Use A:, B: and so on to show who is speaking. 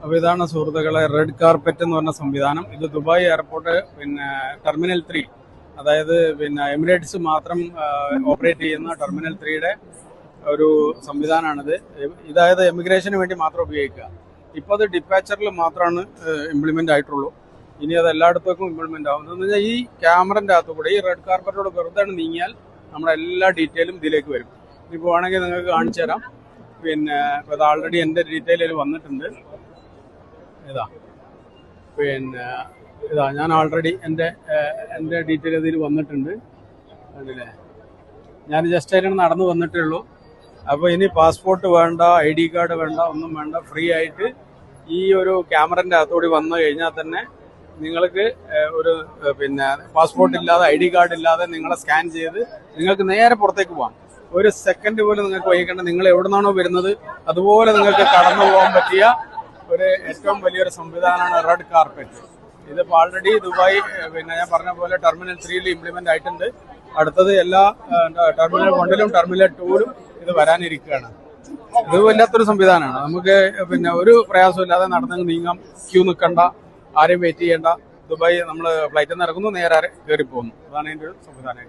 A: അപ്പോൾ ഇതാണ് സുഹൃത്തുക്കളെ റെഡ് കാർപ്പറ്റ് എന്ന് പറഞ്ഞ സംവിധാനം. ഇത് ദുബായ് എയർപോർട്ട് ടെർമിനൽ 3, അതായത് എമിറേറ്റ്സ് മാത്രം ഓപ്പറേറ്റ് ചെയ്യുന്ന ടെർമിനൽ 3യുടെ ഒരു സംവിധാനമാണിത്. ഇതായത് എമിഗ്രേഷന് വേണ്ടി മാത്രം ഉപയോഗിക്കുക. ഇപ്പോൾ അത് ഡിപ്പാച്ചറിൽ മാത്രമാണ് ഇംപ്ലിമെൻ്റ് ആയിട്ടുള്ളൂ. ഇനി അത് എല്ലായിടത്തേക്കും ഇംപ്ലിമെൻ്റ് ആവും. എന്ന് വെച്ചാൽ ഈ ക്യാമറൻ്റെ അകത്ത് കൂടെ ഈ റെഡ് കാർപ്പറ്റോട് വെറുതെ നീങ്ങിയാൽ നമ്മുടെ എല്ലാ ഡീറ്റെയിലും ഇതിലേക്ക് വരും. ഇപ്പോൾ വേണമെങ്കിൽ നിങ്ങൾക്ക് കാണിച്ചു തരാം. ഇപ്പോൾ ഇത് ആൾറെഡി എൻ്റെ ഡീറ്റെയിൽ വന്നിട്ടുണ്ട്. ഇതാ ഞാൻ ആൾറെഡി എൻ്റെ ഡീറ്റെയിൽ ഇതിൽ വന്നിട്ടുണ്ട്. അതില്ലേ ഞാൻ ജസ്റ്റ് അതിന് നടന്നു വന്നിട്ടേ ഉള്ളൂ. അപ്പോൾ ഇനി പാസ്പോർട്ട് വേണ്ട, ID കാർഡ് വേണ്ട, ഒന്നും വേണ്ട. ഫ്രീ ആയിട്ട് ഈ ഒരു ക്യാമറൻ്റെ അകത്തോടി വന്നു കഴിഞ്ഞാൽ തന്നെ നിങ്ങൾക്ക് ഒരു പാസ്പോർട്ട് ഇല്ലാതെ, ID കാർഡ് ഇല്ലാതെ നിങ്ങളെ സ്കാൻ ചെയ്ത് നിങ്ങൾക്ക് നേരെ പുറത്തേക്ക് പോകാം. ഒരു സെക്കൻഡ് പോലും നിങ്ങൾക്ക് വൈകിക്കേണ്ട. നിങ്ങൾ എവിടെ നിന്നാണോ വരുന്നത് അതുപോലെ നിങ്ങൾക്ക് കടന്നു പോകാൻ പറ്റിയ ഒരു ഏറ്റവും വലിയൊരു സംവിധാനമാണ് റെഡ് കാർപ്പറ്റ്. ഇതിപ്പോൾ ആൾറെഡി ദുബായ് ഞാൻ പറഞ്ഞ പോലെ ടെർമിനൽ 3ൽ ഇംപ്ലിമെന്റ് ആയിട്ടുണ്ട്. അടുത്തത് എല്ലാ ടെർമിനൽ 1ലും ടെർമിനൽ 2ലും ഇത് വരാനിരിക്കുകയാണ്. ഇത് വല്ലാത്തൊരു സംവിധാനമാണ്. നമുക്ക് ഒരു പ്രയാസമില്ലാതെ നടന്ന് നീങ്ങാം. ക്യൂ നിൽക്കണ്ട, ആരെയും വെയിറ്റ് ചെയ്യേണ്ട. ദുബായ് നമ്മൾ ഫ്ലൈറ്റിൽ നിന്ന് ഇറങ്ങുന്നു, നേരെ കയറി പോകുന്നു. അതാണ് അതിൻ്റെ ഒരു സംവിധാനം.